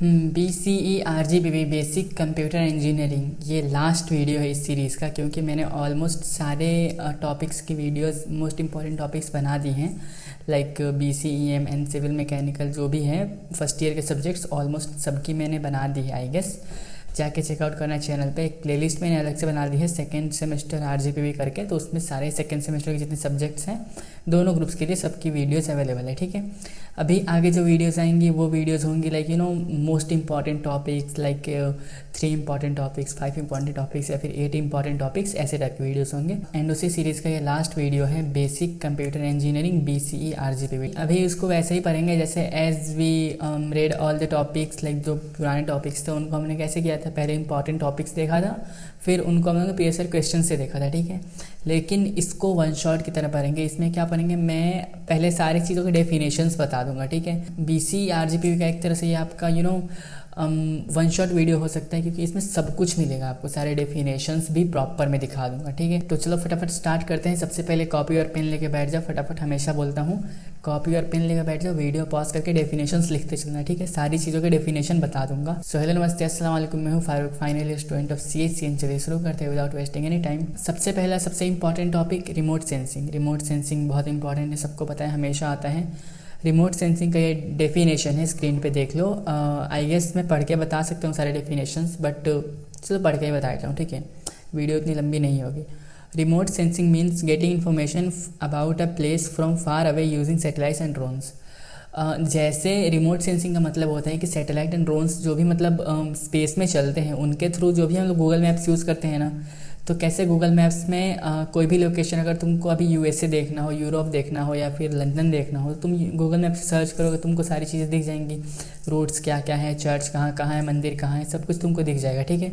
BCE-RGBB basic computer engineering ये last video है इस सीरीज़ का, क्योंकि मैंने ऑलमोस्ट सारे टॉपिक्स की वीडियोस मोस्ट इंपॉर्टेंट टॉपिक्स बना दी हैं, like BCEM and civil mechanical जो भी है फर्स्ट ईयर के सब्जेक्ट्स ऑलमोस्ट सबकी मैंने बना दी है। आई गेस जाके चेकआउट करना चैनल पे। एक प्लेलिस्ट मैंने अलग से बना दी है सेकेंड सेमेस्टर RGBB करके, तो उसमें सारे सेकेंड सेमेस्टर के जितने सब्जेक्ट्स हैं दोनों ग्रुप्स के लिए सबकी वीडियोस अवेलेबल है। ठीक है, अभी आगे जो वीडियोस आएंगी वो वीडियोस होंगी like most important topics, like 3 important topics, 5 important topics या फिर 8 इंपॉर्टेंट टॉपिक्स, ऐसे टाइप की वीडियोस होंगे। एंड उसी सीरीज़ का ये लास्ट वीडियो है बेसिक कंप्यूटर इंजीनियरिंग BCE-RGBB। अभी उसको वैसे ही पढ़ेंगे जैसे as we read all the topics, like जो पुराने टॉपिक्स थे उनको हमने कैसे किया था, पहले इंपॉर्टेंट टॉपिक्स देखा था, फिर उनको हमने प्रीवियस ईयर क्वेश्चन से देखा था। ठीक है, लेकिन इसको वन शॉट की तरह पढ़ेंगे। इसमें क्या पढ़ेंगे, मैं पहले सारी चीज़ों के डेफिनेशंस बता दूंगा। ठीक है, BCE-RGBB का एक तरह से ये आपका वन शॉट वीडियो हो सकता है, क्योंकि इसमें सब कुछ मिलेगा आपको, सारे डेफिनेशंस भी प्रॉपर में दिखा दूंगा। ठीक है, तो चलो फटाफट स्टार्ट करते हैं। सबसे पहले कॉपी और पेन लेके बैठ जाओ। फटाफट हमेशा बोलता हूँ, कॉपी और पेन लेके बैठ जाओ, वीडियो पॉज करके डेफिनेशंस लिखते चलना। ठीक है, सारी चीज़ों के डेफिनेशन बता दूंगा। सो हेलो नमस्ते अस्सलाम वालेकुम, मैं हूँ Farooq, final year student of CSCN। चलिए शुरू करते हैं विदाउट वेस्टिंग एनी टाइम। सबसे पहला सबसे important topic remote sensing. Remote sensing बहुत इंपॉर्टेंट है, सबको पता है, हमेशा आता है। रिमोट सेंसिंग का ये डेफिनेशन है, स्क्रीन पे देख लो। आई गेस मैं पढ़ के बता सकता हूँ सारे डेफिनेशंस, बट चलो पढ़ के ही बता देता हूँ। ठीक है, वीडियो इतनी लंबी नहीं होगी। Remote sensing means getting information about a place from far away using satellites and drones. जैसे रिमोट सेंसिंग का मतलब होता है कि सैटेलाइट एंड ड्रोन्स जो भी मतलब स्पेस में चलते हैं उनके थ्रू जो भी हम लोग गूगल मैप्स यूज़ करते हैं ना, तो कैसे गूगल मैप्स में कोई भी लोकेशन अगर तुमको अभी USA देखना हो, यूरोप देखना हो या फिर लंदन देखना हो, तो तुम गूगल मैप से सर्च करोगे, तुमको सारी चीज़ें दिख जाएंगी। रोड्स क्या क्या है, चर्च कहाँ कहाँ है, मंदिर कहाँ है, सब कुछ तुमको दिख जाएगा। ठीक है,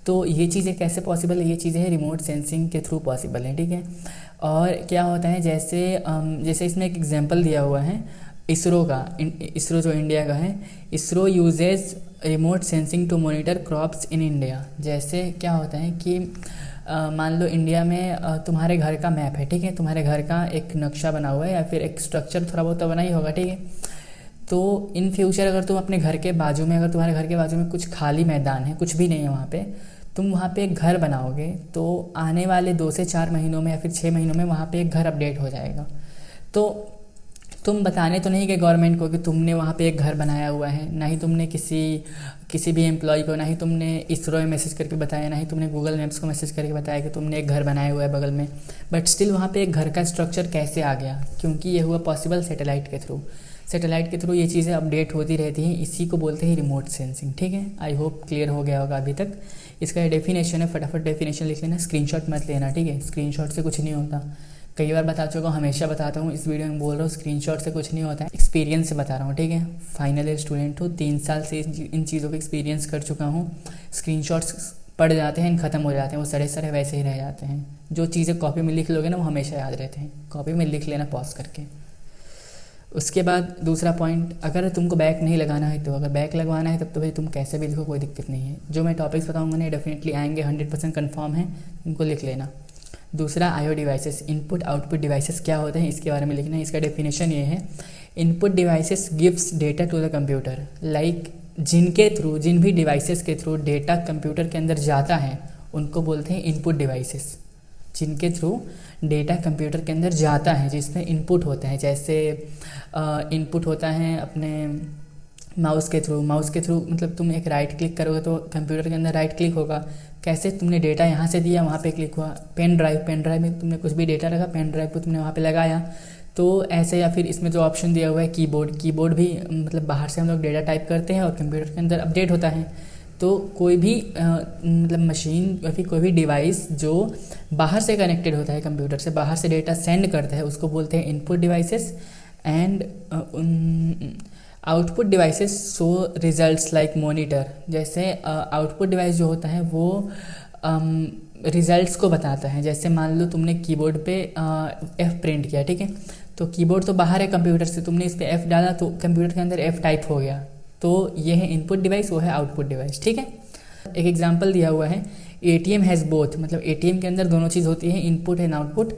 तो ये चीज़ें कैसे पॉसिबल है, ये चीज़ें हैं रिमोट सेंसिंग के थ्रू पॉसिबल है। ठीक है, और क्या होता है जैसे इसमें एक एग्जाम्पल दिया हुआ है इसरो का। इसरो जो इंडिया का है, ISRO uses remote sensing to monitor crops in India. जैसे क्या होता है कि मान लो इंडिया में तुम्हारे घर का मैप है। ठीक है, तुम्हारे घर का एक नक्शा बना हुआ है या फिर एक स्ट्रक्चर थोड़ा बहुत तो बना ही होगा। ठीक है, तो इन फ्यूचर अगर तुम अपने घर के बाजू में, अगर तुम्हारे घर के बाजू में कुछ खाली मैदान है, कुछ भी नहीं है वहाँ पे, तुम वहाँ पे एक घर बनाओगे, तो आने वाले 2 से 4 महीनों में या फिर 6 महीनों में वहाँ पे एक घर अपडेट हो जाएगा। तो तुम बताने तो नहीं गए गवर्नमेंट को कि तुमने वहाँ पे एक घर बनाया हुआ है, ना ही तुमने किसी भी एम्प्लॉय को, ना ही तुमने इसरो में मैसेज करके बताया, ना ही तुमने गूगल मैप्स को मैसेज करके बताया कि तुमने एक घर बनाया हुआ है बगल में। बट स्टिल वहाँ पे एक घर का स्ट्रक्चर कैसे आ गया, क्योंकि ये हुआ पॉसिबल सैटेलाइट के थ्रू। सैटेलाइट के थ्रू ये चीज़ें अपडेट होती रहती हैं, इसी को बोलते हैं रिमोट सेंसिंग। ठीक है, आई होप क्लियर हो गया होगा अभी तक। इसका डेफिनेशन है, फटाफट डेफिनेशन लिख लेना, स्क्रीनशॉट मत लेना। ठीक है, स्क्रीनशॉट से कुछ नहीं होता, कई बार बता चुका हूँ, हमेशा बताता हूँ, इस वीडियो में बोल रहा हूँ स्क्रीनशॉट से कुछ नहीं होता है, एक्सपीरियंस से बता रहा हूँ। ठीक है, फाइनल ईयर स्टूडेंट हूँ, 3 साल से इन चीज़ों का एक्सपीरियंस कर चुका हूँ। स्क्रीनशॉट्स पड़ जाते हैं, ख़त्म हो जाते हैं, वो सड़े वैसे ही रह जाते हैं। जो चीज़ें कॉपी में लिख लोगे ना वो हमेशा याद रहते हैं, कॉपी में लिख लेना पॉज करके। उसके बाद दूसरा पॉइंट, अगर तुमको बैक नहीं लगाना है तो, अगर बैक लगवाना है तब तो भाई तुम कैसे भी लिखो, कोई दिक्कत नहीं है। जो मैं टॉपिक्स बताऊँगा ना डेफिनेटली आएंगे, 100% कन्फर्म है, इनको लिख लेना। दूसरा IO devices, input output devices क्या होते हैं इसके बारे में लिखना है। इसका डेफिनेशन ये है, input devices gives data to the computer, like जिन भी डिवाइसेस के थ्रू डेटा कंप्यूटर के अंदर जाता है उनको बोलते हैं इनपुट डिवाइसेस। जिनके थ्रू डेटा कंप्यूटर के अंदर जाता है, जिसमें इनपुट होता है, जैसे इनपुट होता है अपने माउस के थ्रू मतलब तुम एक राइट क्लिक करोगे तो कंप्यूटर के अंदर राइट क्लिक होगा। कैसे तुमने डेटा यहाँ से दिया वहाँ पे क्लिक हुआ। पेन ड्राइव में तुमने कुछ भी डेटा रखा, पेन ड्राइव को तुमने वहाँ पे लगाया, तो ऐसे। या फिर इसमें जो ऑप्शन दिया हुआ है कीबोर्ड भी मतलब बाहर से हम लोग डेटा टाइप करते हैं और कंप्यूटर के अंदर अपडेट होता है। तो कोई भी मतलब मशीन या फिर कोई भी डिवाइस जो बाहर से कनेक्टेड होता है, कंप्यूटर से बाहर से डेटा सेंड करता है, उसको बोलते हैं input devices. And output devices show results like monitor. जैसे आउटपुट डिवाइस जो होता है वो रिजल्ट्स को बताता है। जैसे मान लो तुमने कीबोर्ड पे F प्रिंट किया, ठीक है, तो कीबोर्ड तो बाहर है कंप्यूटर से, तुमने इस पर F डाला तो कंप्यूटर के अंदर F टाइप हो गया। तो ये है इनपुट डिवाइस, वो है आउटपुट डिवाइस। ठीक है, एक एग्जांपल दिया हुआ है, ATM हैज़ बोथ, मतलब ATM के अंदर दोनों चीज़ होती है, इनपुट एंड आउटपुट।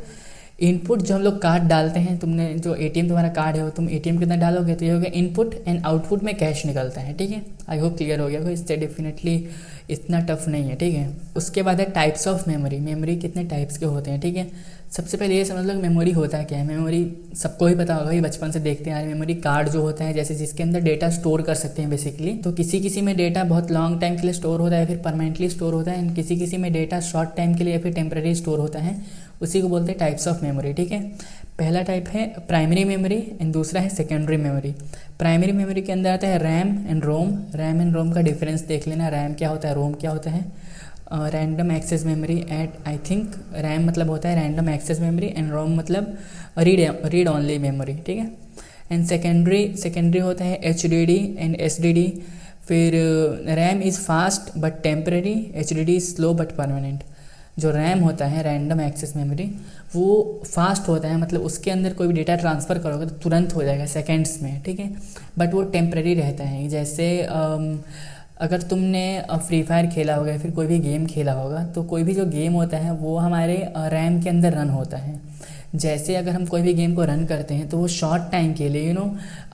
इनपुट जो हम लोग कार्ड डालते हैं, तुमने जो एटीएम तुम्हारा कार्ड है वो तुम एटीएम के अंदर डालोगे तो ये हो गया इनपुट, एंड आउटपुट में कैश निकलता है, ठीक है। आई होप क्लियर हो गया होगा, इससे डेफिनेटली इतना टफ नहीं है, ठीक है। उसके बाद है टाइप्स ऑफ मेमोरी। मेमोरी कितने टाइप्स के होते हैं, ठीक है। सबसे पहले ये समझ लो कि मेमोरी होता क्या है। मेमोरी सबको ही पता होगा, ये बचपन से देखते आ रहे हैं। मेमोरी कार्ड जो होता है, जैसे जिसके अंदर डेटा स्टोर कर सकते हैं बेसिकली। तो किसी किसी में डेटा बहुत लॉन्ग टाइम के लिए स्टोर होता है, फिर परमानेंटली स्टोर होता है, एंड किसी किसी में डेटा शॉर्ट टाइम के लिए या फिर टेम्प्रेरी स्टोर होता है। उसी को बोलते हैं टाइप्स ऑफ मेमोरी, ठीक है। पहला टाइप है प्राइमरी मेमोरी एंड दूसरा है सेकेंडरी मेमोरी। प्राइमरी मेमोरी के अंदर आता है RAM and ROM. RAM and ROM का डिफरेंस देख लेना, रैम क्या होता है, रोम क्या होता है। Random access memory at, I think RAM मतलब होता है random access memory and ROM मतलब रीड ओनली मेमोरी, ठीक है। एंड सेकेंडरी होता है HDD एंड SDD। फिर RAM is fast but temporary, HDD is slow but permanent. जो रैम होता है रैंडम एक्सेस मेमोरी, वो फास्ट होता है, मतलब उसके अंदर कोई भी डेटा ट्रांसफ़र करोगे तो तुरंत हो जाएगा, सेकेंड्स में, ठीक है। बट वो टेम्परेरी रहता है। जैसे अगर तुमने फ्री फायर खेला होगा या फिर कोई भी गेम खेला होगा, तो कोई भी जो गेम होता है वो हमारे रैम के अंदर रन होता है। जैसे अगर हम कोई भी गेम को रन करते हैं तो वो शॉर्ट टाइम के लिए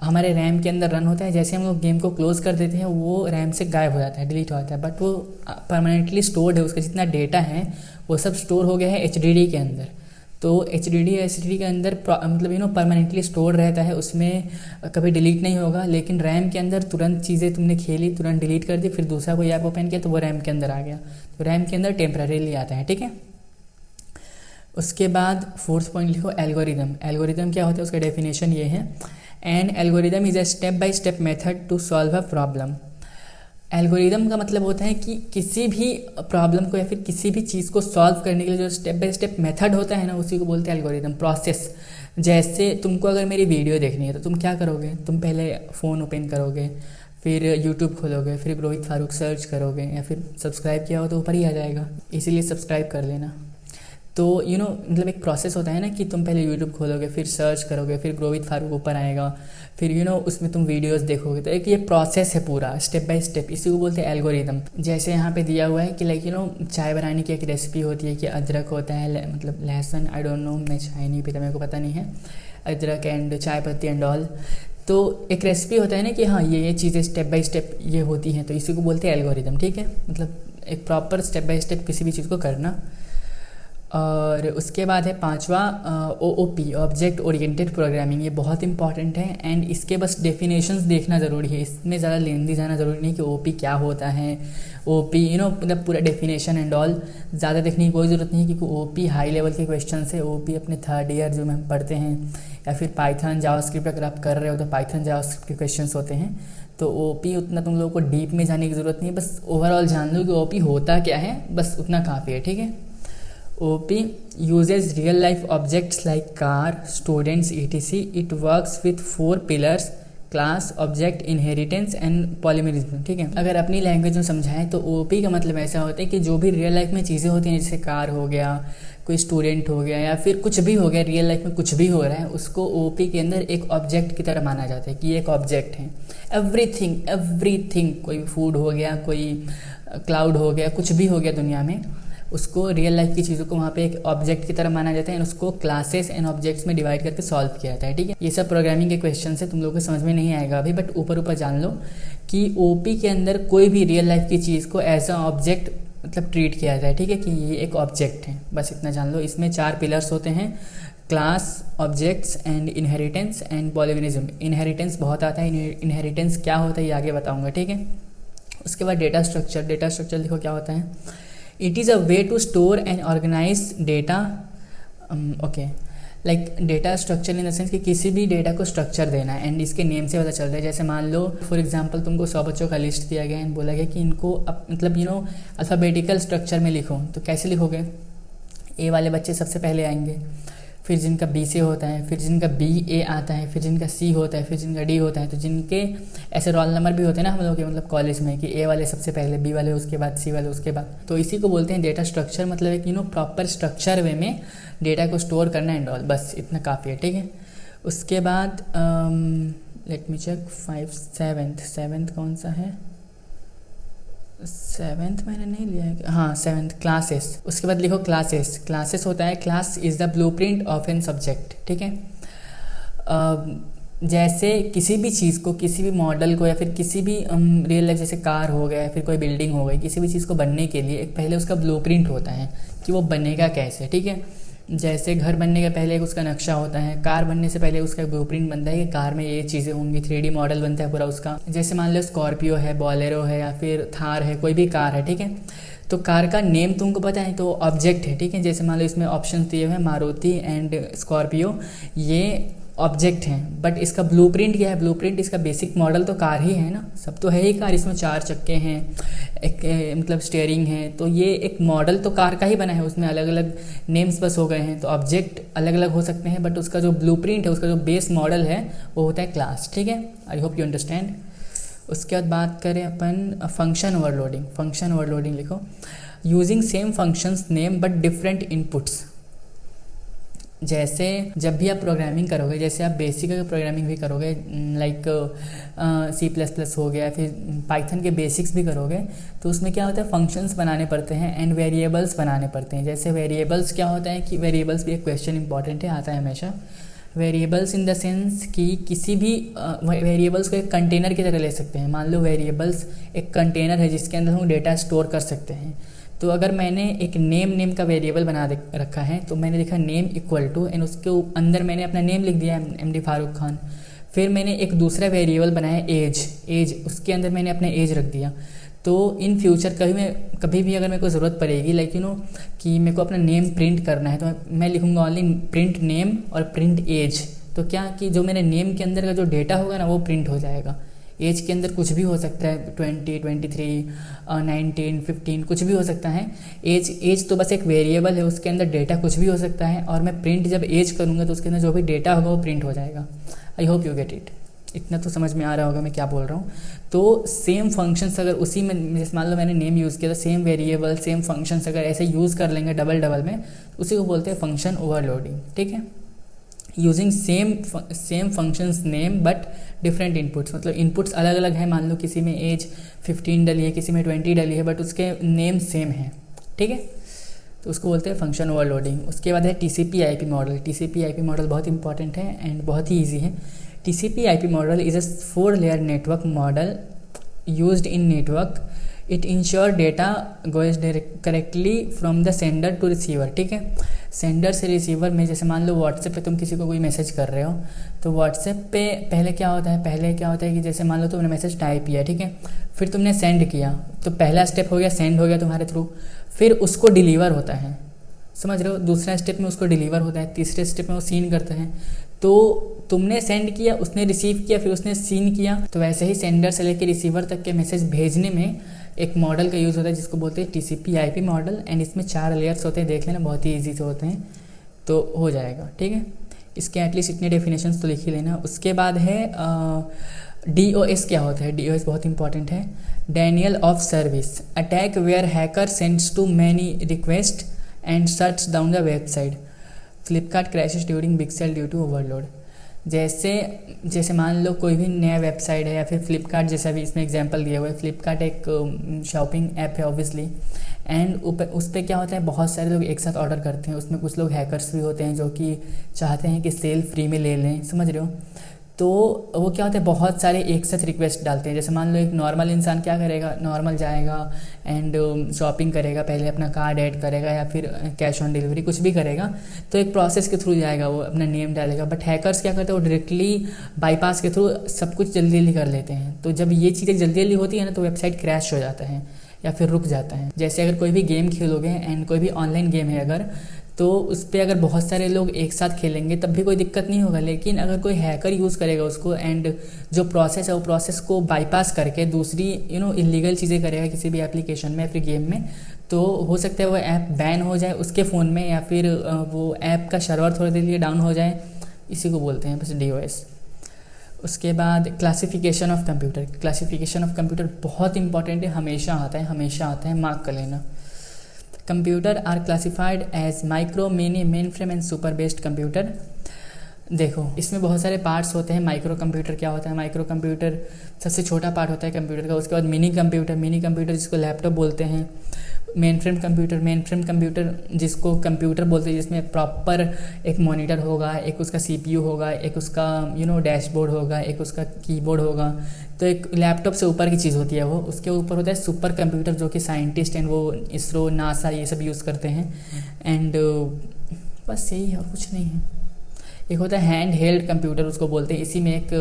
हमारे रैम के अंदर रन होता है। जैसे हम लोग गेम को क्लोज़ कर देते हैं वो रैम से गायब हो जाता है, डिलीट हो जाता है, बट वो परमानेंटली स्टोर्ड है। उसका जितना डेटा है वो सब स्टोर हो गया है HDD के अंदर। तो HDD या SSD के अंदर मतलब परमानेंटली स्टोर रहता है, उसमें कभी डिलीट नहीं होगा। लेकिन रैम के अंदर तुरंत चीज़ें तुमने खेली, तुरंत डिलीट कर दी, फिर दूसरा कोई ऐप ओपन किया तो वो रैम के अंदर आ गया। तो रैम के अंदर टेम्परेरीली आता है, ठीक है। उसके बाद फोर्थ पॉइंट लिखो एल्गोरिदम। एल्गोरिदम क्या होता है, उसका डेफिनेशन ये है, an algorithm is a step by step method to solve a problem. Algorithm का मतलब होता है कि किसी भी प्रॉब्लम को या फिर किसी भी चीज़ को सॉल्व करने के लिए जो स्टेप बाय स्टेप मेथड होता है ना, उसी को बोलते हैं एल्गोरिदम, प्रोसेस। जैसे तुमको अगर मेरी वीडियो देखनी है तो तुम क्या करोगे, तुम पहले फ़ोन ओपन करोगे, फिर यूट्यूब खोलोगे, फिर रोहित फारूक सर्च करोगे, या फिर सब्सक्राइब किया हो तो ऊपर ही आ जाएगा, इसीलिए सब्सक्राइब कर लेना। तो मतलब एक प्रोसेस होता है ना कि तुम पहले यूट्यूब खोलोगे, फिर सर्च करोगे, फिर रोहित फारूक ऊपर आएगा, फिर उसमें तुम वीडियोस देखोगे। तो एक ये प्रोसेस है पूरा, स्टेप बाय स्टेप, इसी को बोलते हैं एल्गोरिदम। जैसे यहाँ पे दिया हुआ है कि लाइक चाय बनाने की एक रेसिपी होती है कि अदरक होता है, मतलब लहसुन, आई डोंट नो, मैं चाय नहीं पीता, मेरे को पता नहीं है, अदरक एंड चाय पत्ती एंड ऑल। तो एक रेसिपी होता है ना कि हाँ ये चीज़ें स्टेप बाय स्टेप ये होती हैं, तो इसी को बोलते हैं एल्गोरिदम, ठीक है। मतलब एक प्रॉपर स्टेप बाय स्टेप किसी भी चीज़ को करना। और उसके बाद है पांचवा OOP, ऑब्जेक्ट ओरिएंटेड प्रोग्रामिंग। ये बहुत इंपॉर्टेंट है एंड इसके बस डेफिनेशंस देखना ज़रूरी है, इसमें ज़्यादा लेंदी जाना ज़रूरी नहीं कि OP क्या होता है। OP मतलब पूरा डेफिनेशन एंड ऑल ज़्यादा देखने की कोई ज़रूरत नहीं, क्योंकि OP हाई लेवल के क्वेश्चन है। OP अपने थर्ड ईयर जो हम पढ़ते हैं, या फिर पाइथन जावास्क्रिप्ट अगर आप कर रहे हो तो पाइथन जावास्क्रिप्ट के क्वेश्चन होते हैं। तो OP उतना तुम लोगों को डीप में जाने की ज़रूरत नहीं है, बस ओवरऑल जान लो कि OP होता क्या है, बस उतना काफ़ी है, ठीक है। OP uses real life objects like car, students, etc. It works with 4 pillars: class, object, inheritance and polymorphism, ठीक है। अगर अपनी लैंग्वेज में समझाएं तो OP का मतलब ऐसा होता है कि जो भी रियल लाइफ में चीज़ें होती हैं, जैसे कार हो गया, कोई स्टूडेंट हो गया, या फिर कुछ भी हो गया, रियल लाइफ में कुछ भी हो रहा है, उसको OP के अंदर एक ऑब्जेक्ट की तरह माना जाता है कि ये एक ऑब्जेक्ट है। एवरीथिंग, कोई फूड हो गया, कोई क्लाउड हो गया, कुछ भी हो गया दुनिया में, उसको रियल लाइफ की चीज़ों को वहाँ पे एक ऑब्जेक्ट की तरह माना जाता है, उसको क्लासेस एंड ऑब्जेक्ट्स में डिवाइड करके सॉल्व किया जाता है, ठीक है। ये सब प्रोग्रामिंग के क्वेश्चन है, तुम लोगों को समझ में नहीं आएगा अभी, बट ऊपर जान लो कि OP के अंदर कोई भी रियल लाइफ की चीज़ को एज अ ऑब्जेक्ट मतलब ट्रीट किया जाता है, ठीक है, कि ये एक ऑब्जेक्ट है, बस इतना जान लो। इसमें 4 पिलर्स होते हैं: class, objects and inheritance and polymorphism. Inheritance बहुत आता है, इनहेरिटेंस क्या होता है ये आगे बताऊँगा, ठीक है। उसके बाद डेटा स्ट्रक्चर देखो क्या होता है। It is a way to store and organize data, like data structure in the sense कि किसी भी डेटा को स्ट्रक्चर देना है, एंड इसके नेम से पता चल रहा है। जैसे मान लो फॉर एग्जांपल तुमको 100 बच्चों का लिस्ट दिया गया एंड बोला गया कि इनको मतलब अल्फ़ाबेटिकल स्ट्रक्चर में लिखो, तो कैसे लिखोगे? A वाले बच्चे सबसे पहले आएंगे, फिर जिनका B से होता है, फिर जिनका BA आता है, फिर जिनका C होता है, फिर जिनका D होता है। तो जिनके ऐसे रोल नंबर भी होते हैं ना हम लोग के मतलब कॉलेज में, कि A वाले सबसे पहले, B वाले उसके बाद, C वाले उसके बाद। तो इसी को बोलते हैं डेटा स्ट्रक्चर, मतलब है कि प्रॉपर स्ट्रक्चर वे में डेटा को स्टोर करना एंड ऑल, बस इतना काफ़ी है, ठीक है। उसके बाद लेट मी चेक, 7th कौन सा है? सेवेंथ मैंने नहीं लिया है, हाँ सेवेंथ क्लासेस, उसके बाद लिखो क्लासेस। क्लासेस होता है, class is the blueprint of an subject, ठीक है। जैसे किसी भी चीज़ को, किसी भी मॉडल को, या फिर किसी भी रियल लाइफ, जैसे कार हो गया या फिर कोई बिल्डिंग हो गई, किसी भी चीज़ को बनने के लिए एक पहले उसका ब्लूप्रिंट होता है कि वो बनेगा कैसे, ठीक है। जैसे घर बनने के पहले एक उसका नक्शा होता है, कार बनने से पहले उसका ब्लूप्रिंट बनता है कि कार में ये चीज़ें होंगी, 3D मॉडल बनता है पूरा उसका। जैसे मान लो स्कॉर्पियो है, बोलेरो है, या फिर थार है, कोई भी कार है, ठीक है। तो कार का नेम तुमको पता है तो ऑब्जेक्ट है, ठीक है। जैसे मान लो इसमें ऑप्शन दिए हुए हैं मारुति एंड स्कॉर्पियो, ये ऑब्जेक्ट हैं, बट इसका ब्लूप्रिंट क्या है? ब्लूप्रिंट इसका बेसिक मॉडल तो कार ही है ना, सब तो है ही कार, इसमें 4 चक्के हैं, एक मतलब स्टीयरिंग है, तो ये एक मॉडल तो कार का ही बना है, उसमें अलग अलग नेम्स बस हो गए हैं। तो ऑब्जेक्ट अलग अलग हो सकते हैं, बट उसका जो ब्लूप्रिंट है, उसका जो बेस मॉडल है वो होता है क्लास, ठीक है। I hope you understand. उसके बाद बात करें अपन फंक्शन ओवरलोडिंग। फंक्शन ओवरलोडिंग लिखो, using same functions name but different inputs. जैसे जब भी आप प्रोग्रामिंग करोगे, जैसे आप बेसिक प्रोग्रामिंग भी करोगे, लाइक C++ हो गया, फिर पाइथन के बेसिक्स भी करोगे, तो उसमें क्या होता है, फंक्शंस बनाने पड़ते हैं एंड वेरिएबल्स बनाने पड़ते हैं। जैसे वेरिएबल्स क्या होता है कि वेरिएबल्स भी एक क्वेश्चन इंपॉर्टेंट है, आता है हमेशा। वेरिएबल्स इन द सेंस कि किसी भी वेरिएबल्स को एक कंटेनर की तरह ले सकते हैं। मान लो वेरिएबल्स एक कंटेनर है जिसके अंदर हम डेटा स्टोर कर सकते हैं। तो अगर मैंने एक नेम का वेरिएबल बना रखा है, तो मैंने लिखा नेम इक्वल टू, एंड उसके अंदर मैंने अपना नेम लिख दिया MD फारूक खान। फिर मैंने एक दूसरा वेरिएबल बनाया एज, उसके अंदर मैंने अपना एज रख दिया। तो इन फ्यूचर कभी भी अगर मेरे को ज़रूरत पड़ेगी, लाइक यू नो कि मेरे को अपना नेम प्रिंट करना है, तो मैं लिखूँगा ऑनली प्रिंट नेम और प्रिंट एज। तो क्या कि जो मेरे नेम के अंदर का जो डेटा होगा ना, वो प्रिंट हो जाएगा। एज के अंदर कुछ भी हो सकता है, 20, 23, 19, 15, कुछ भी हो सकता है। एज तो बस एक वेरिएबल है, उसके अंदर डेटा कुछ भी हो सकता है, और मैं प्रिंट जब एज करूँगा तो उसके अंदर जो भी डेटा होगा वो प्रिंट हो जाएगा। I hope you get it. इतना तो समझ में आ रहा होगा मैं क्या बोल रहा हूँ। तो सेम फंक्शंस अगर उसी में, जैसे मान लो मैंने नेम यूज़ किया, तो सेम वेरिएबल सेम फंक्शंस अगर ऐसे यूज़ कर लेंगे डबल में, उसी को बोलते हैं फंक्शन ओवरलोडिंग, ठीक है। Using same functions name but different inputs, मतलब इनपुट्स अलग अलग है। मान लो किसी में एज 15 डली है, किसी में 20 डली है, बट उसके नेम सेम है, ठीक है। तो उसको बोलते हैं फंक्शन ओवरलोडिंग। उसके बाद है TCP/IP मॉडल। TCP/IP मॉडल बहुत इंपॉर्टेंट है एंड बहुत ही ईजी है। TCP/IP model is a 4-layer network model used in network. It ensure data goes correctly from the sender to receiver, ठीक है। सेंडर से रिसीवर में, जैसे मान लो व्हाट्सएप पे तुम किसी को कोई मैसेज कर रहे हो, तो व्हाट्सएप पे पहले क्या होता है कि जैसे मान लो तुमने मैसेज टाइप किया, ठीक है, फिर तुमने सेंड किया, तो पहला स्टेप हो गया, सेंड हो गया तुम्हारे थ्रू, फिर उसको डिलीवर होता है, समझ रहे हो। दूसरा स्टेप में उसको डिलीवर होता है, तीसरे स्टेप में वो सीन करते हैं। तो तुमने सेंड किया, उसने रिसीव किया, फिर उसने सीन किया। तो वैसे ही सेंडर से लेकर रिसीवर तक के मैसेज भेजने में एक मॉडल का यूज़ होता है जिसको बोलते हैं TCP/IP मॉडल। एंड इसमें 4 लेयर्स होते हैं, देख लेना, बहुत ही ईजी से होते हैं, तो हो जाएगा, ठीक है। इसके एटलीस्ट इतने डेफिनेशंस तो लिख ही लेना। उसके बाद है DOS। क्या होता है DOS? बहुत इंपॉर्टेंट है। Denial of Service attack where hacker sends to many request and shuts down the website. Flipkart crashes during big sale due to overload. जैसे मान लो कोई भी नया वेबसाइट है, या फिर फ्लिपकार्ट, जैसा भी इसमें एग्जांपल दिया हुआ है, फ्लिपकार्ट एक शॉपिंग ऐप है ऑब्वियसली, एंड उस पर क्या होता है, बहुत सारे लोग एक साथ ऑर्डर करते हैं। उसमें कुछ लोग हैकर्स भी होते हैं जो कि चाहते हैं कि सेल फ्री में ले लें, समझ रहे हो। तो वो क्या होता है, बहुत सारे एक साथ रिक्वेस्ट डालते हैं। जैसे मान लो एक नॉर्मल इंसान क्या करेगा, नॉर्मल जाएगा एंड शॉपिंग करेगा, पहले अपना कार्ड ऐड करेगा या फिर कैश ऑन डिलीवरी कुछ भी करेगा, तो एक प्रोसेस के थ्रू जाएगा, वो अपना नेम डालेगा। बट हैकर्स क्या करते हैं, वो डायरेक्टली बाईपास के थ्रू सब कुछ जल्दी जल्दी कर लेते हैं। तो जब ये चीज़ें जल्दी जल्दी होती है ना, तो वेबसाइट क्रैश हो जाता है या फिर रुक जाता है। जैसे अगर कोई भी गेम खेलोगे एंड कोई भी ऑनलाइन गेम है अगर, तो उस पर अगर बहुत सारे लोग एक साथ खेलेंगे तब भी कोई दिक्कत नहीं होगा। लेकिन अगर कोई हैकर यूज़ करेगा उसको, एंड जो प्रोसेस है वो प्रोसेस को बाईपास करके दूसरी इलीगल चीज़ें करेगा किसी भी एप्लीकेशन में या फिर गेम में, तो हो सकता है वो ऐप बैन हो जाए उसके फ़ोन में, या फिर वो ऐप का सर्वर थोड़ी देर लिए डाउन हो जाए। इसी को बोलते हैं बस DOS। उसके बाद classification of computer. Classification of computer बहुत इंपॉर्टेंट है, हमेशा आता है, मार्क कर लेना। Computer are classified as micro, mini, mainframe and super based computer. देखो इसमें बहुत सारे पार्ट्स होते हैं। माइक्रो कंप्यूटर क्या होता है? माइक्रो कंप्यूटर सबसे छोटा पार्ट होता है कंप्यूटर का। उसके बाद मिनी कंप्यूटर जिसको लैपटॉप बोलते हैं। मेन फ्रेम कंप्यूटर जिसको कंप्यूटर बोलते हैं, जिसमें प्रॉपर एक मॉनिटर होगा, एक उसका सीपीयू होगा, एक उसका डैशबोर्ड होगा, एक उसका कीबोर्ड होगा। तो एक लैपटॉप से ऊपर की चीज़ होती है वो। उसके ऊपर होता है सुपर कंप्यूटर, जो कि साइंटिस्ट एंड वो इसरो, नासा ये सब यूज़ करते हैं। एंड बस यही है और कुछ नहीं है। एक होता है हैंड हेल्ड कंप्यूटर, उसको बोलते हैं। इसी में एक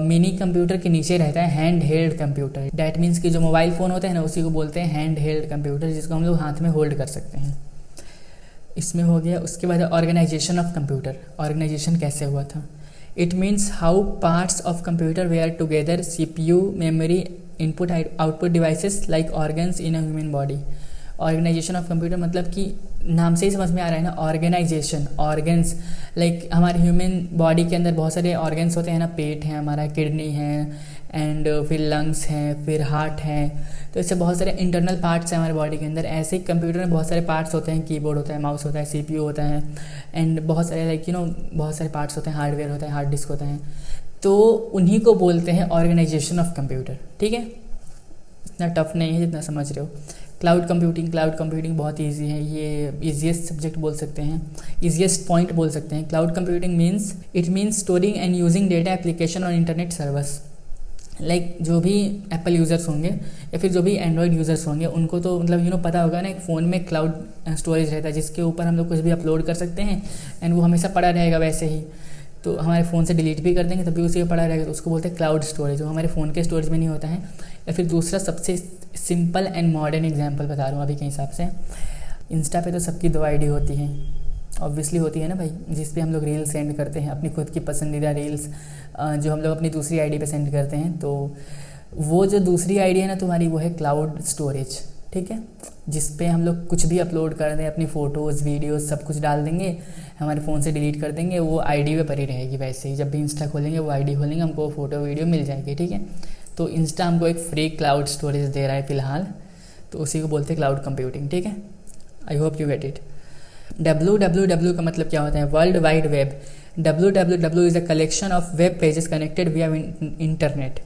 मिनी कंप्यूटर के नीचे रहता है hand held computer. That means कि जो मोबाइल फ़ोन होता है ना, उसी को बोलते हैं हैंड हेल्ड कंप्यूटर, जिसको हम लोग हाथ में होल्ड कर सकते हैं। इसमें हो गया। उसके बाद ऑर्गेनाइजेशन ऑफ कंप्यूटर। ऑर्गेनाइजेशन कैसे हुआ था? It means how parts of computer were together, CPU, memory, input output devices like organs in a human body. Organization of computer मतलब कि नाम से ही समझ में आ रहा है ना, ऑर्गेनाइजेशन, ऑर्गन्स। लाइक हमारे ह्यूमन बॉडी के अंदर बहुत सारे ऑर्गन्स होते हैं ना, पेट है हमारा, किडनी है, एंड फिर लंग्स हैं, फिर हार्ट है। तो इससे बहुत सारे इंटरनल पार्ट्स हैं हमारे बॉडी के अंदर। ऐसे ही कंप्यूटर में बहुत सारे पार्ट्स होते हैं। कीबोर्ड होता है, माउस होता है, सीपीयू होता है, एंड बहुत सारे बहुत सारे पार्ट्स होते हैं। हार्डवेयर होता है, हार्ड डिस्क होता है। तो उन्हीं को बोलते हैं ऑर्गेनाइजेशन ऑफ कंप्यूटर। ठीक है, इतना टफ नहीं है जितना समझ रहे हो। क्लाउड कंप्यूटिंग बहुत इजी है। ये ईजीएस्ट सब्जेक्ट बोल सकते हैं, ईजीएस्ट पॉइंट बोल सकते हैं। Cloud computing means storing and using data application और इंटरनेट सर्वर्स। लाइक जो भी एप्पल यूज़र्स होंगे या फिर जो भी एंड्रॉयड यूज़र्स होंगे, उनको तो मतलब पता होगा ना, एक फ़ोन में क्लाउड स्टोरेज रहता है जिसके ऊपर हम लोग कुछ भी अपलोड कर सकते हैं एंड वो हमेशा पड़ा रहेगा वैसे ही। तो हमारे फ़ोन से डिलीट भी कर देंगे तब भी उसी पे पड़ा रहेगा, तो उसको बोलते हैं क्लाउड स्टोरेज, जो हमारे फ़ोन के स्टोरेज में नहीं होता है। या फिर दूसरा सबसे सिंपल एंड मॉडर्न एग्जांपल बता रहा हूँ अभी के हिसाब से। इंस्टा पे तो सबकी 2 आईडी होती हैं, ऑब्वियसली होती है ना भाई, जिस पे हम लोग रील्स सेंड करते हैं, अपनी खुद की पसंदीदा रील्स जो हम लोग अपनी दूसरी आईडी पे सेंड करते हैं। तो वो जो दूसरी आईडी है ना तुम्हारी, वो है क्लाउड स्टोरेज। ठीक है, जिस पे हम लोग कुछ भी अपलोड कर दें, अपनी फ़ोटोज़, वीडियोज़ सब कुछ डाल देंगे, हमारे फ़ोन से डिलीट कर देंगे, वो आईडी पे पड़ी रहेगी वैसे ही। जब भी इंस्टा खोलेंगे वो आईडी खोलेंगे, हमको फ़ोटो वीडियो मिल जाएगी। ठीक है, तो इंस्टा हमको एक फ्री क्लाउड स्टोरेज दे रहा है फ़िलहाल, तो उसी को बोलते हैं क्लाउड कंप्यूटिंग। ठीक है, I hope you get it. www का मतलब क्या होता है? World wide web. www is a collection of web pages connected विया इंटरनेट।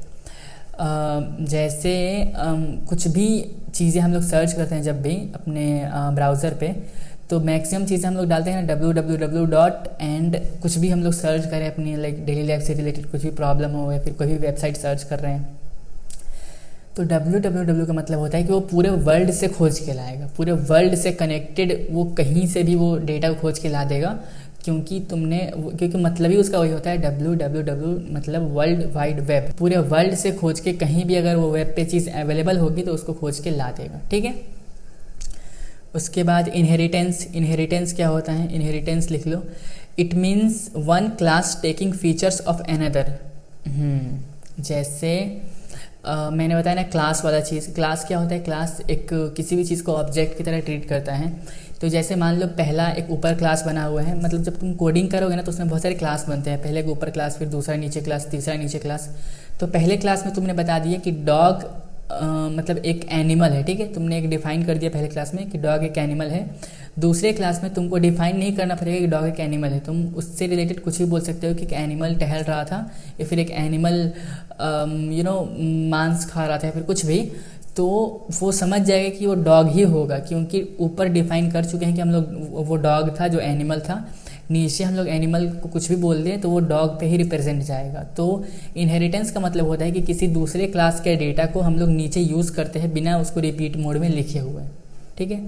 जैसे कुछ भी चीज़ें हम लोग सर्च करते हैं जब भी अपने ब्राउज़र पे, तो मैक्सिमम चीज़ें हम लोग डालते हैं ना www डॉट, एंड कुछ भी हम लोग सर्च करें अपनी लाइक डेली लाइफ से रिलेटेड कुछ भी प्रॉब्लम हो या फिर कोई भी वेबसाइट सर्च कर रहे हैं, तो www का मतलब होता है कि वो पूरे वर्ल्ड से खोज के लाएगा, पूरे वर्ल्ड से कनेक्टेड, वो कहीं से भी वो डेटा को खोज के ला देगा, क्योंकि मतलब ही उसका वही होता है www मतलब वर्ल्ड वाइड वेब। पूरे वर्ल्ड से खोज के कहीं भी अगर वो वेब पे चीज़ अवेलेबल होगी तो उसको खोज के ला देगा। ठीक है, उसके बाद इनहेरिटेंस क्या होता है? इनहेरिटेंस लिख लो। It means one class taking features of another. जैसे मैंने बताया ना क्लास वाला चीज़। क्लास क्या होता है? क्लास एक किसी भी चीज़ को ऑब्जेक्ट की तरह ट्रीट करता है। तो जैसे मान लो पहला एक ऊपर क्लास बना हुआ है, मतलब जब तुम कोडिंग करोगे ना तो उसमें बहुत सारे क्लास बनते हैं। पहले एक ऊपर क्लास, फिर दूसरा नीचे क्लास, तीसरा नीचे क्लास। तो पहले क्लास में तुमने बता दिया कि डॉग मतलब एक एनिमल है। ठीक है, तुमने एक डिफाइन कर दिया पहले क्लास में कि डॉग एक एनिमल है। दूसरे क्लास में तुमको डिफाइन नहीं करना पड़ेगा कि डॉग एक एनिमल है, तुम उससे रिलेटेड कुछ भी बोल सकते हो कि एक एनिमल टहल रहा था या फिर एक एनिमल मांस खा रहा था या फिर कुछ भी, तो वो समझ जाएगा कि वो डॉग ही होगा, क्योंकि ऊपर डिफाइन कर चुके हैं कि हम लोग वो डॉग था जो एनिमल था। नीचे हम लोग एनिमल को कुछ भी बोल दें तो वो डॉग पे ही रिप्रेजेंट जाएगा। तो इनहेरिटेंस का मतलब होता है कि किसी दूसरे क्लास के डेटा को हम लोग नीचे यूज़ करते हैं बिना उसको रिपीट मोड में लिखे हुए। ठीक है,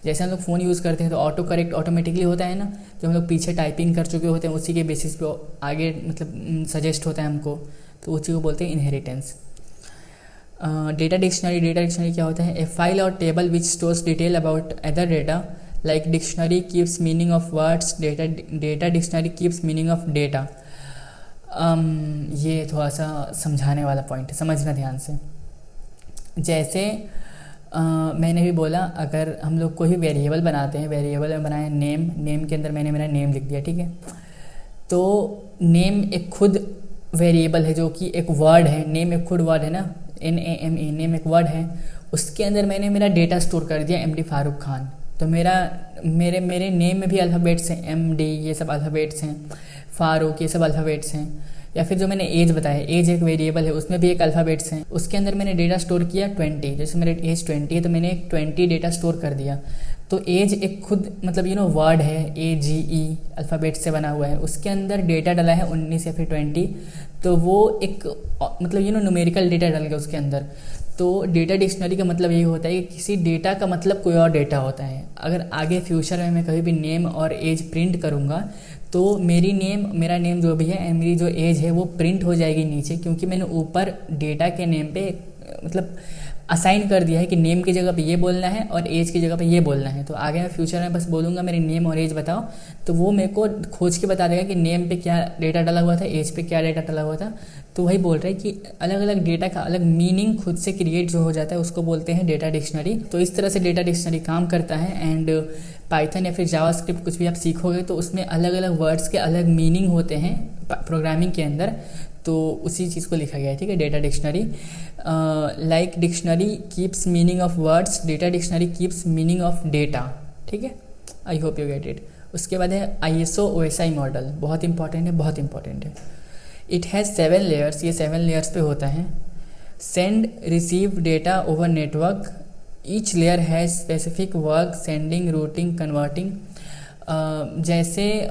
जैसे हम लोग फ़ोन यूज़ करते हैं तो ऑटो करेक्ट ऑटोमेटिकली होता है ना, जो हम लोग पीछे टाइपिंग कर चुके होते हैं उसी के बेसिस पे आगे मतलब सजेस्ट होता है हमको, तो उसी को बोलते हैं इनहेरिटेंस। डेटा डिक्शनरी क्या होता है? ए फाइल और table which stores detail about other data, like dictionary keeps meaning of words, data dictionary keeps meaning of data. ये थोड़ा सा समझाने वाला पॉइंट है, समझना ध्यान से। जैसे मैंने भी बोला, अगर हम लोग कोई वेरिएबल बनाते हैं, वेरिएबल में बनाया नेम के अंदर मैंने मेरा नेम लिख दिया। ठीक है, तो नेम एक खुद वेरिएबल है जो कि एक वर्ड है। नेम एक खुद वर्ड है ना, NAME, नेम एक वर्ड है। उसके अंदर मैंने मेरा डेटा स्टोर कर दिया MD फारूक खान। तो मेरे नेम में भी अल्फ़ाबेट्स हैं, MD, ये सब अल्फ़ाबेट्स हैं। फार ओके, ये सब अल्फ़ाबेट्स हैं। या फिर जो मैंने एज बताया, एज एक वेरिएबल है, उसमें भी एक अल्फ़ाबेट्स हैं। उसके अंदर मैंने डेटा स्टोर किया 20, जैसे मेरे एज 20 है तो मैंने एक 20 डेटा स्टोर कर दिया। तो एज एक खुद मतलब वर्ड है, AGE अल्फ़ाबेट से बना हुआ है, उसके अंदर डेटा डाला है 19 या फिर 20, तो वो एक मतलब न्यूमेरिकल डेटा डल गया उसके अंदर। तो डेटा डिक्शनरी का मतलब ये होता है कि किसी डेटा का मतलब कोई और डेटा होता है। अगर आगे फ्यूचर में मैं कभी भी नेम और एज प्रिंट करूँगा तो मेरा नेम जो भी है, मेरी जो एज है वो प्रिंट हो जाएगी नीचे, क्योंकि मैंने ऊपर डेटा के नेम पे मतलब असाइन कर दिया है कि नेम की जगह पे ये बोलना है और एज की जगह पे ये बोलना है। तो आगे मैं फ्यूचर में बस बोलूँगा मेरी नेम और एज बताओ, तो वो मेरे को खोज के बता देगा कि नेम पे क्या डेटा डाला हुआ था, एज पे क्या डेटा डाला हुआ था। तो वही बोल रहे हैं कि अलग अलग डेटा का अलग मीनिंग खुद से क्रिएट जो हो जाता है उसको बोलते हैं डेटा डिक्शनरी। तो इस तरह से डेटा डिक्शनरी काम करता है। एंड पाइथन या फिर जावास्क्रिप्ट कुछ भी आप सीखोगे तो उसमें अलग अलग वर्ड्स के अलग मीनिंग होते हैं प्रोग्रामिंग के अंदर, तो उसी चीज़ को लिखा गया है, ठीक है। Data dictionary like dictionary keeps meaning of words, data dictionary keeps meaning of data, ठीक है। I hope you get it. उसके बाद है ISO OSI मॉडल, बहुत इंपॉर्टेंट है, बहुत इंपॉर्टेंट है। इट हैज़ 7 लेयर्स, ये 7 लेयर्स पे होता है। Send receive data over network, each layer has specific work, sending, routing, converting. जैसे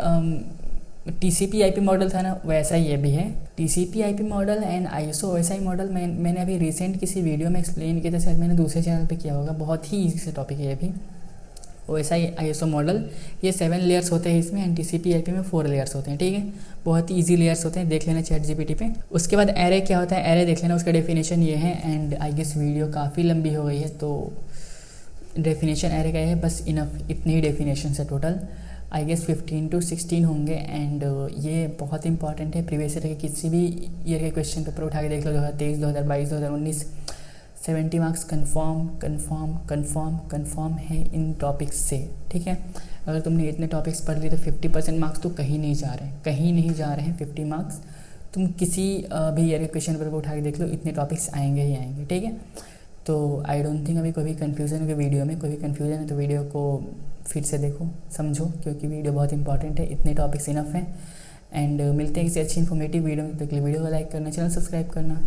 TCP IP मॉडल था ना, वैसा ये भी है। TCP IP model and ISO OSI model मैंने अभी रिसेंट किसी वीडियो में एक्सप्लेन किया था, शायद मैंने दूसरे चैनल पे किया होगा। बहुत ही ईजी से टॉपिक है ये भी। OSI ISO मॉडल, ये 7 लेयर्स होते हैं इसमें, एंड TCP IP में 4 लेयर्स होते हैं, ठीक है। बहुत ही ईजी लेयर्स होते हैं, देख लेना ChatGPT पे। उसके बाद एरे क्या होता है, एरे देख लेना, उसका डेफिनेशन ये है। एंड आई गेस वीडियो काफ़ी लंबी हो गई है तो डेफिनेशन एरे का है, बस इनफ, इतने ही डेफिनेशन है टोटल। आई गेस 15 to 16 होंगे। एंड ये बहुत इंपॉर्टेंट है, प्रीवियस ईयर के किसी भी ईयर के क्वेश्चन पेपर उठा के देख लो, 2023, 2022, 2019, 70 मार्क्स कन्फर्म है इन टॉपिक्स से, ठीक है। अगर तुमने इतने टॉपिक्स पढ़ लिए तो 50% मार्क्स तो कहीं नहीं जा रहे हैं 50 मार्क्स। तुम किसी भी ईयर के क्वेश्चन पेपर को उठा के देख लो, इतने टॉपिक्स आएंगे ही आएंगे, ठीक है। तो आई डोंट थिंक अभी कोई भी कन्फ्यूज़न है वीडियो में, कोई भी कन्फ्यूज़न है तो वीडियो को फिर से देखो, समझो, क्योंकि वीडियो बहुत इंपॉर्टेंट है। इतने टॉपिक्स इनफ हैं। एंड मिलते हैं किसी अच्छी इन्फॉर्मेटिव वीडियो में, तो वीडियो को लाइक करना, चैनल सब्सक्राइब करना।